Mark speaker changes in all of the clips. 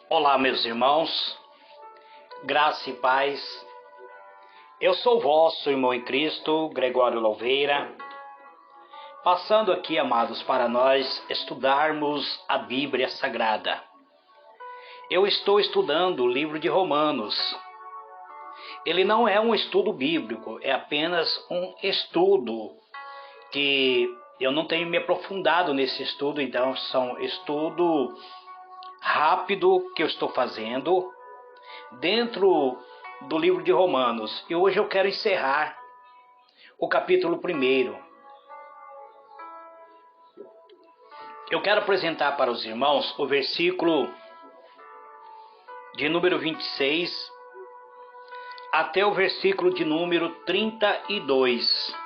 Speaker 1: Olá, meus irmãos, graça e paz. Eu sou vosso irmão em Cristo, Gregório Louveira, passando aqui, amados, para nós estudarmos a Bíblia Sagrada. Eu estou estudando o livro de Romanos. Ele não é um estudo bíblico, é apenas um estudo que eu não tenho me aprofundado nesse estudo, então é um estudo rápido que eu estou fazendo dentro do livro de Romanos. E hoje eu quero encerrar o capítulo 1. Eu quero apresentar para os irmãos o versículo de número 26 até o versículo de número 32.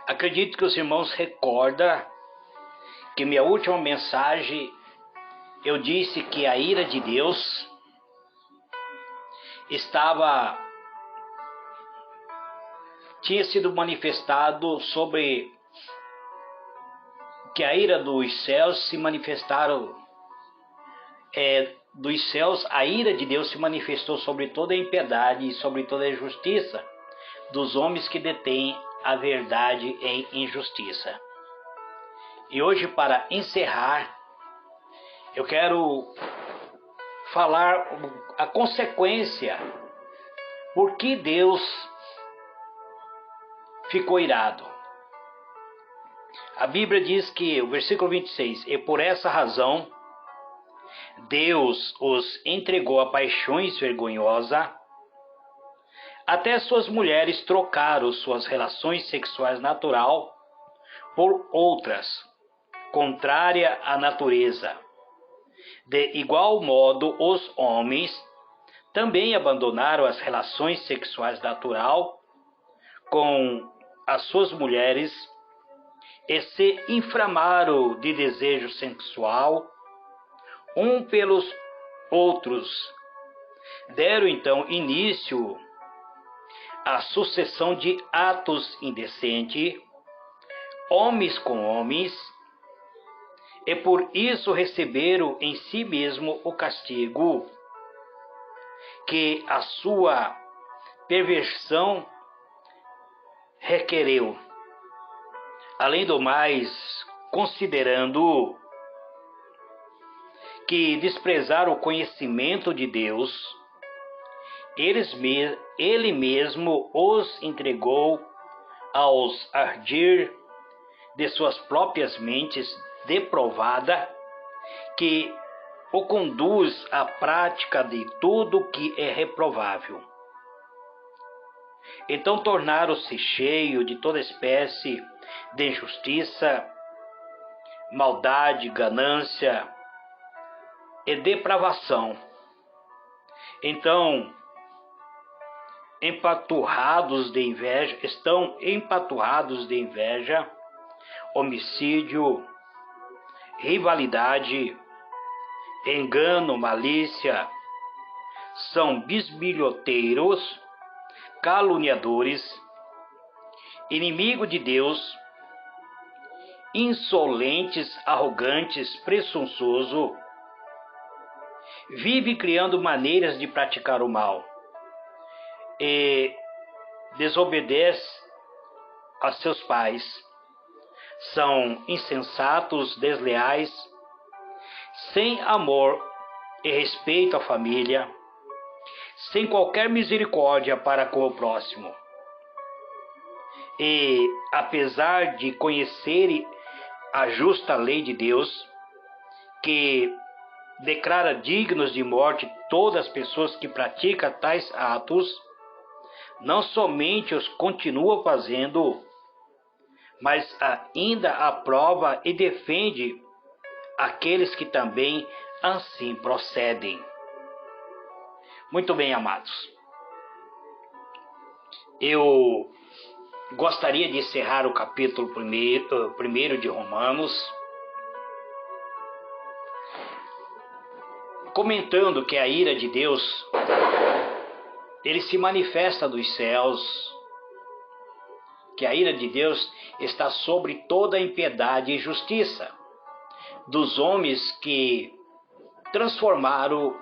Speaker 1: Acredito que os irmãos recordam que minha última mensagem eu disse que a ira de Deus tinha sido manifestado sobre que a ira dos céus se manifestaram dos céus, a ira de Deus se manifestou sobre toda a impiedade e sobre toda a injustiça dos homens que detêm a verdade em injustiça. E hoje, para encerrar, eu quero falar a consequência por que Deus ficou irado. A Bíblia diz que, o versículo 26, e por essa razão Deus os entregou a paixões vergonhosas, até suas mulheres trocaram suas relações sexuais natural por outras, contrária à natureza. De igual modo, os homens também abandonaram as relações sexuais natural com as suas mulheres e se inflamaram de desejo sexual um pelos outros. Deram então início à sucessão de atos indecentes, homens com homens, e por isso receberam em si mesmo o castigo que a sua perversão requereu. Além do mais, considerando que desprezaram o conhecimento de Deus, ele mesmo os entregou aos ardir de suas próprias mentes deprovada, que o conduz à prática de tudo que é reprovável. Então tornaram-se cheios de toda espécie de injustiça, maldade, ganância e depravação. Então, estão empaturrados de inveja, homicídio, rivalidade, engano, malícia, são bisbilhoteiros, caluniadores, inimigo de Deus, insolentes, arrogantes, presunçosos, vive criando maneiras de praticar o mal e desobedece a seus pais. São insensatos, desleais, sem amor e respeito à família, sem qualquer misericórdia para com o próximo. E, apesar de conhecerem a justa lei de Deus, que declara dignos de morte todas as pessoas que praticam tais atos, não somente os continua fazendo, mas ainda aprova e defende aqueles que também assim procedem. Muito bem, amados. Eu gostaria de encerrar o capítulo 1 de Romanos comentando que a ira de Deus, ele se manifesta dos céus, que a ira de Deus está sobre toda a impiedade e injustiça dos homens que transformaram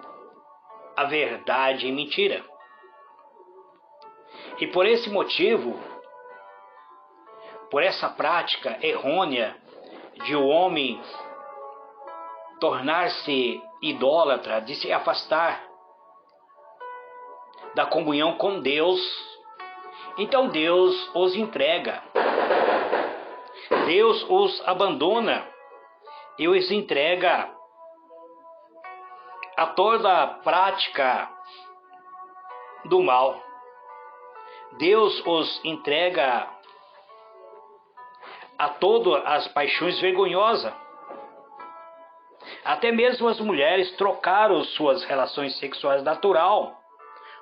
Speaker 1: a verdade em mentira. E por esse motivo, por essa prática errônea de o homem tornar-se idólatra, de se afastar da comunhão com Deus, então Deus os entrega, Deus os abandona e os entrega a toda a prática do mal. Deus os entrega a todas as paixões vergonhosas. Até mesmo as mulheres trocaram suas relações sexuais natural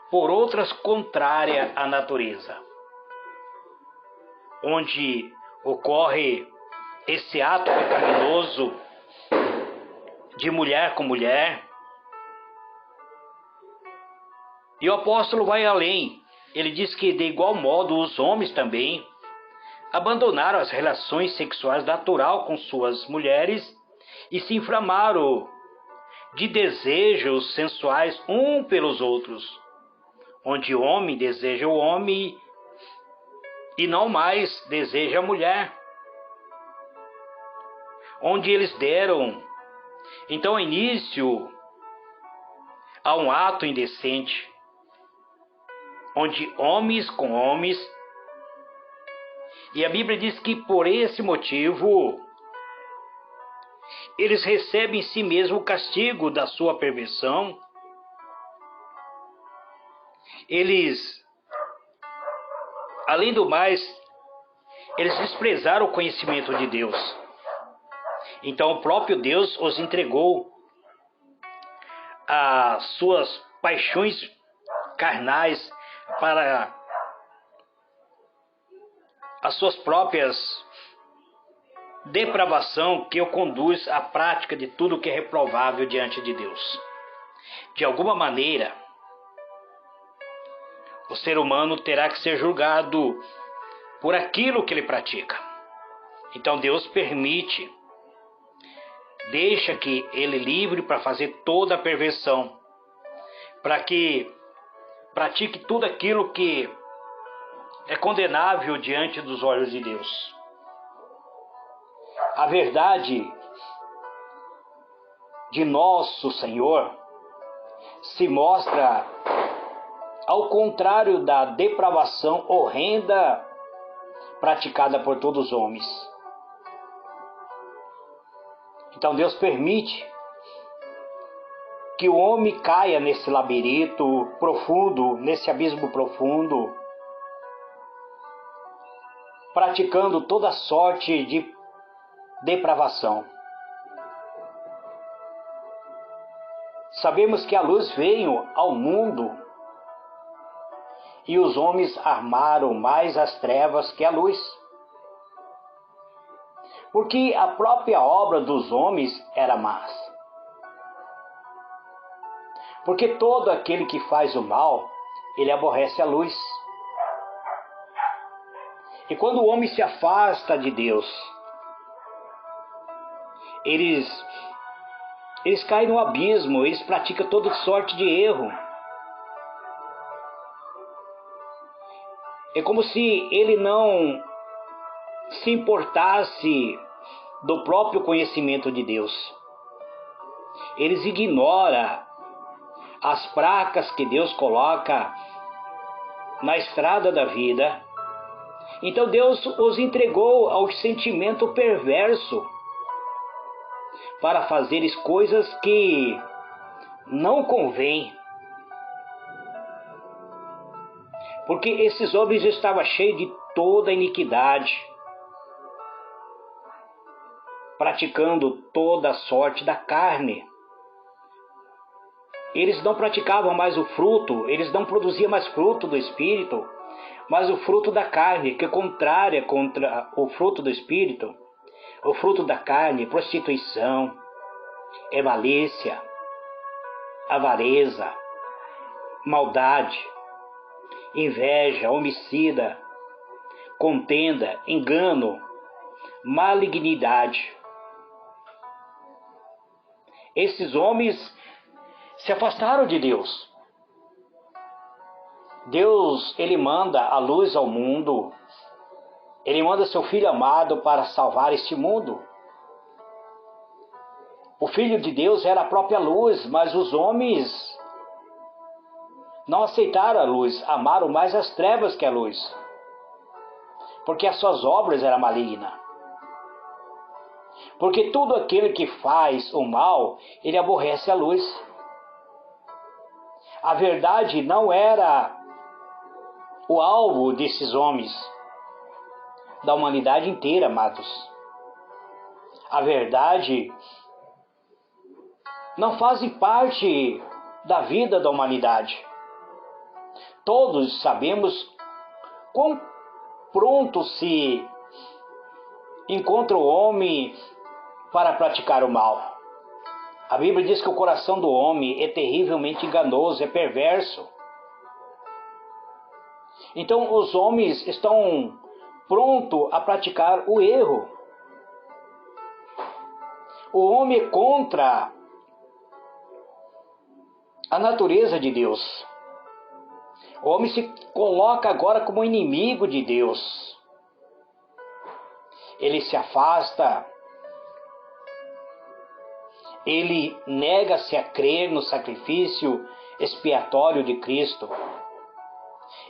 Speaker 1: por outras contrárias à natureza, onde ocorre esse ato pecaminoso de mulher com mulher. E o apóstolo vai além. Ele diz que, de igual modo, os homens também abandonaram as relações sexuais natural com suas mulheres e se inflamaram de desejos sensuais um pelos outros, onde o homem deseja o homem e não mais deseja a mulher, onde eles deram então início a um ato indecente, onde homens com homens, e a Bíblia diz que por esse motivo eles recebem em si mesmo o castigo da sua perversão. Eles, além do mais, eles desprezaram o conhecimento de Deus. Então o próprio Deus os entregou às suas paixões carnais, para as suas próprias depravação, que o conduz à prática de tudo que é reprovável diante de Deus. De alguma maneira, o ser humano terá que ser julgado por aquilo que ele pratica. Então Deus permite, deixa que ele livre para fazer toda a perversão, para que pratique tudo aquilo que é condenável diante dos olhos de Deus. A verdade de nosso Senhor se mostra ao contrário da depravação horrenda praticada por todos os homens. Então Deus permite que o homem caia nesse labirinto profundo, nesse abismo profundo, praticando toda sorte de depravação. Sabemos que a luz veio ao mundo e os homens armaram mais as trevas que a luz. Porque a própria obra dos homens era má. Porque todo aquele que faz o mal, ele aborrece a luz. E quando o homem se afasta de Deus, eles caem no abismo, eles praticam toda sorte de erro. É como se ele não se importasse do próprio conhecimento de Deus. Eles ignoram as placas que Deus coloca na estrada da vida. Então Deus os entregou ao sentimento perverso para fazer coisas que não convêm. Porque esses homens estavam cheios de toda iniquidade, praticando toda sorte da carne. Eles não praticavam mais o fruto, eles não produziam mais fruto do Espírito, mas o fruto da carne, que é contrária contra o fruto do Espírito. O fruto da carne, prostituição, é malícia, avareza, maldade, inveja, homicida, contenda, engano, malignidade. Esses homens se afastaram de Deus. Deus, Ele manda a luz ao mundo. Ele manda seu Filho amado para salvar este mundo. O Filho de Deus era a própria luz, mas os homens não aceitaram a luz, amaram mais as trevas que a luz, porque as suas obras eram malignas. Porque todo aquele que faz o mal, ele aborrece a luz. A verdade não era o alvo desses homens, da humanidade inteira, amados. A verdade não faz parte da vida da humanidade. Todos sabemos quão pronto se encontra o homem para praticar o mal. A Bíblia diz que o coração do homem é terrivelmente enganoso, é perverso. Então os homens estão prontos a praticar o erro. O homem é contra a natureza de Deus. O homem se coloca agora como inimigo de Deus. Ele se afasta. Ele nega-se a crer no sacrifício expiatório de Cristo,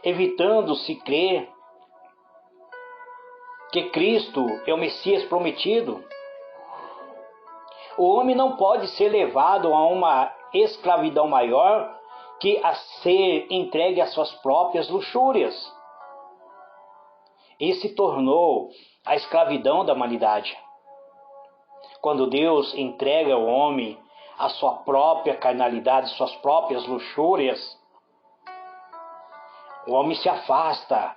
Speaker 1: evitando-se crer que Cristo é o Messias prometido. O homem não pode ser levado a uma escravidão maior que a ser entregue às suas próprias luxúrias. E se tornou a escravidão da humanidade. Quando Deus entrega ao homem a sua própria carnalidade, suas próprias luxúrias, o homem se afasta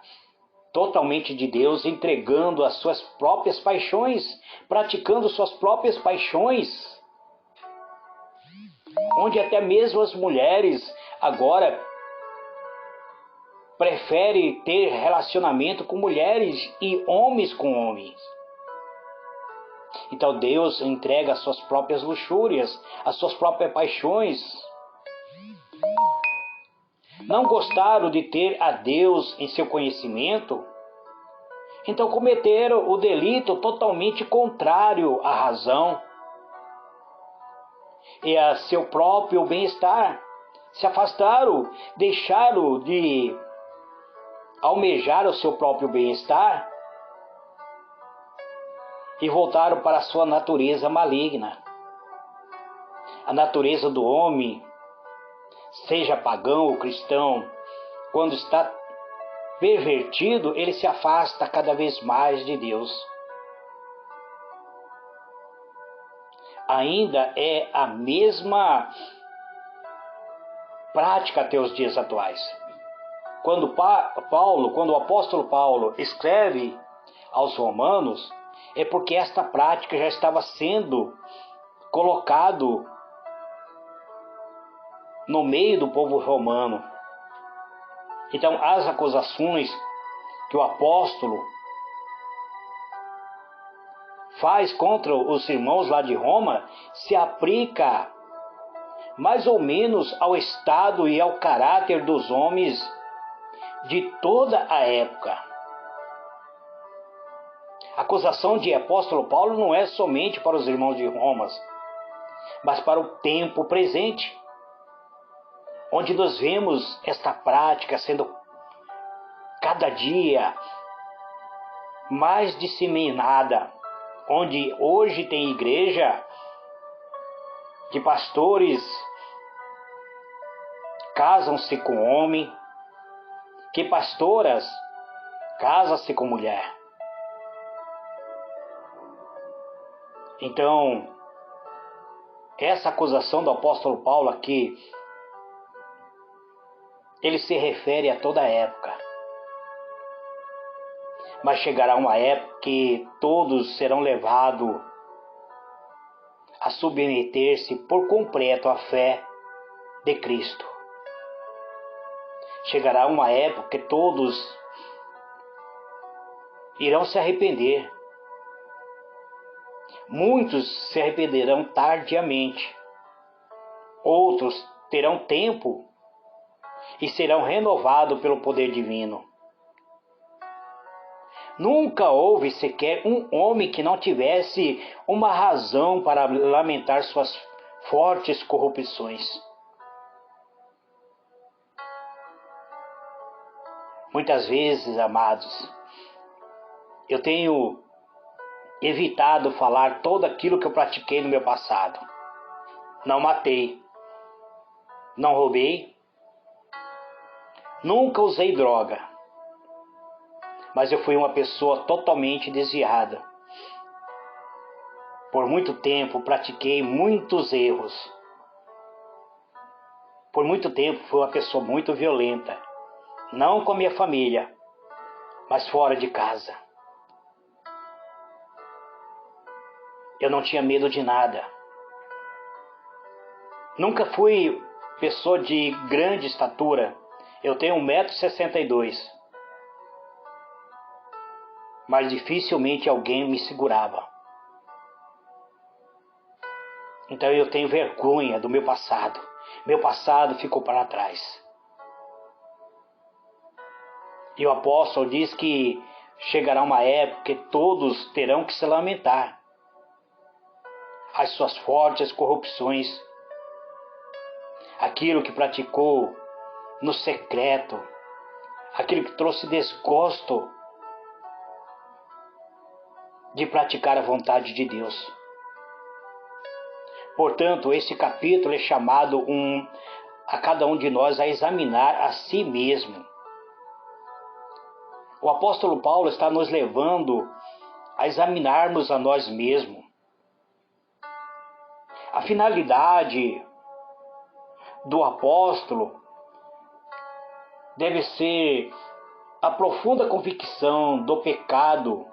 Speaker 1: totalmente de Deus, entregando as suas próprias paixões, praticando suas próprias paixões, onde até mesmo as mulheres agora preferem ter relacionamento com mulheres e homens com homens. Então Deus entrega as suas próprias luxúrias, as suas próprias paixões. Não gostaram de ter a Deus em seu conhecimento, então cometeram o delito totalmente contrário à razão e a seu próprio bem-estar. Se afastaram, deixaram de almejar o seu próprio bem-estar e voltaram para a sua natureza maligna. A natureza do homem, seja pagão ou cristão, quando está pervertido, ele se afasta cada vez mais de Deus. Ainda é a mesma prática até os dias atuais. Quando o apóstolo Paulo escreve aos Romanos, é porque esta prática já estava sendo colocado no meio do povo romano. Então, as acusações que o apóstolo faz contra os irmãos lá de Roma se aplica mais ou menos ao estado e ao caráter dos homens de toda a época. A acusação de apóstolo Paulo não é somente para os irmãos de Roma, mas para o tempo presente, onde nós vemos esta prática sendo cada dia mais disseminada, onde hoje tem igreja que pastores casam-se com homem, que pastoras casam-se com mulher. Então, essa acusação do apóstolo Paulo aqui, ele se refere a toda a época. Mas chegará uma época que todos serão levados a submeter-se por completo à fé de Cristo. Chegará uma época que todos irão se arrepender. Muitos se arrependerão tardiamente. Outros terão tempo e serão renovados pelo poder divino. Nunca houve sequer um homem que não tivesse uma razão para lamentar suas fortes corrupções. Muitas vezes, amados, eu tenho evitado falar todo aquilo que eu pratiquei no meu passado. Não matei, não roubei, nunca usei droga, mas eu fui uma pessoa totalmente desviada. Por muito tempo pratiquei muitos erros. Por muito tempo fui uma pessoa muito violenta, não com a minha família, mas fora de casa. Eu não tinha medo de nada. Nunca fui pessoa de grande estatura. Eu tenho 1,62 m. Mas dificilmente alguém me segurava. Então eu tenho vergonha do meu passado. Meu passado ficou para trás. E o apóstolo diz que chegará uma época que todos terão que se lamentar. As suas fortes corrupções, aquilo que praticou no secreto, aquilo que trouxe desgosto de praticar a vontade de Deus. Portanto, esse capítulo é chamado a cada um de nós a examinar a si mesmo. O apóstolo Paulo está nos levando a examinarmos a nós mesmos. A finalidade do apóstolo deve ser a profunda convicção do pecado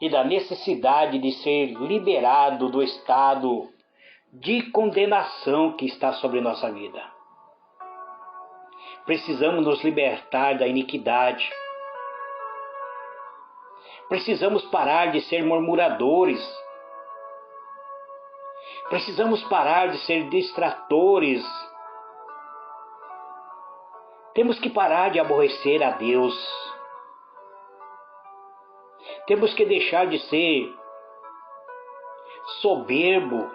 Speaker 1: e da necessidade de ser liberado do estado de condenação que está sobre nossa vida. Precisamos nos libertar da iniquidade. Precisamos parar de ser murmuradores. Precisamos parar de ser distratores. Temos que parar de aborrecer a Deus. Temos que deixar de ser soberbo.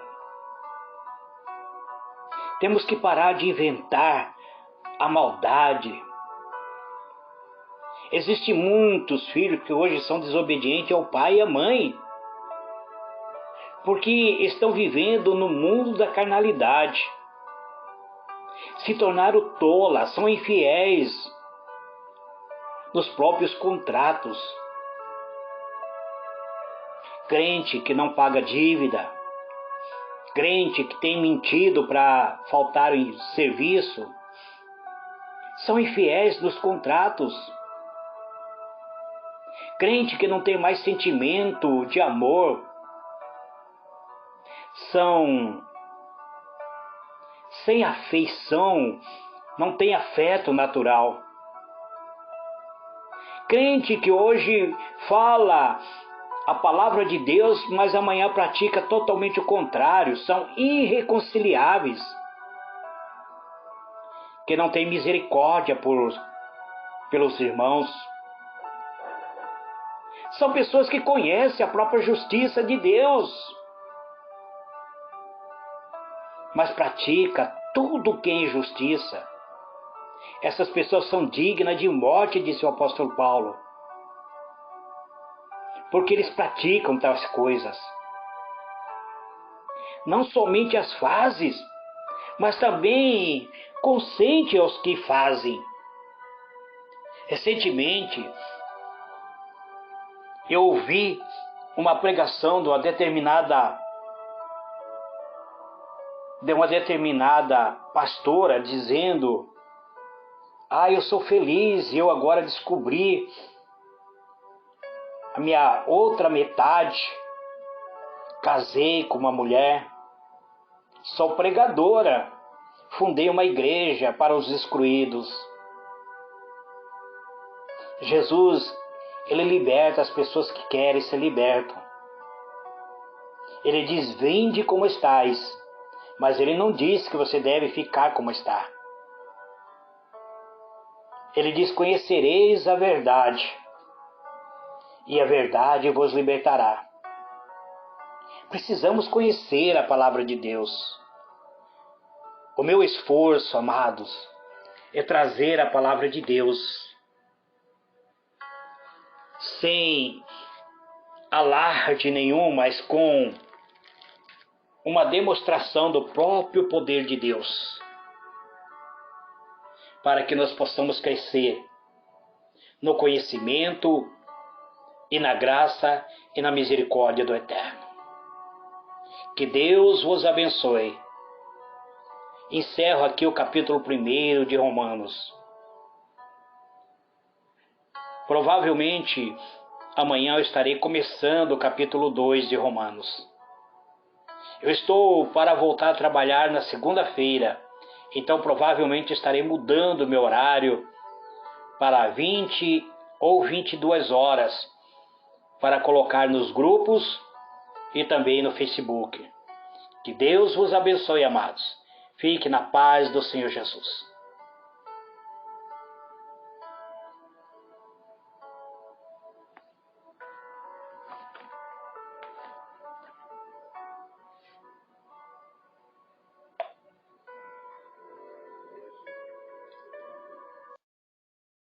Speaker 1: Temos que parar de inventar a maldade. Existem muitos filhos que hoje são desobedientes ao pai e à mãe, porque estão vivendo no mundo da carnalidade. Se tornaram tolas, são infiéis nos próprios contratos. Crente que não paga dívida, crente que tem mentido para faltar em serviço, são infiéis nos contratos. Crente que não tem mais sentimento de amor, são sem afeição, não tem afeto natural. Crente que hoje fala a palavra de Deus, mas amanhã pratica totalmente o contrário, são irreconciliáveis. Que não tem misericórdia pelos irmãos. São pessoas que conhecem a própria justiça de Deus, mas pratica tudo que é injustiça. Essas pessoas são dignas de morte, disse o apóstolo Paulo, porque eles praticam tais coisas. Não somente as fazem, mas também consentem aos que fazem. Recentemente, eu ouvi uma pregação de uma determinada pastora dizendo: eu sou feliz, eu agora descobri a minha outra metade, casei com uma mulher, sou pregadora, fundei uma igreja para os excluídos. Jesus, Ele liberta as pessoas que querem ser libertas. Ele diz: vinde como estáis, Mas ele não diz que você deve ficar como está. Ele diz: conhecereis a verdade, e a verdade vos libertará. Precisamos conhecer a palavra de Deus. O meu esforço, amados, é trazer a palavra de Deus sem alarde nenhum, mas com uma demonstração do próprio poder de Deus, para que nós possamos crescer no conhecimento e na graça e na misericórdia do Eterno. Que Deus vos abençoe. Encerro aqui o capítulo 1 de Romanos. Provavelmente amanhã eu estarei começando o capítulo 2 de Romanos. Eu estou para voltar a trabalhar na segunda-feira, então provavelmente estarei mudando o meu horário para 20 ou 22 horas, para colocar nos grupos e também no Facebook. Que Deus vos abençoe, amados. Fique na paz do Senhor Jesus.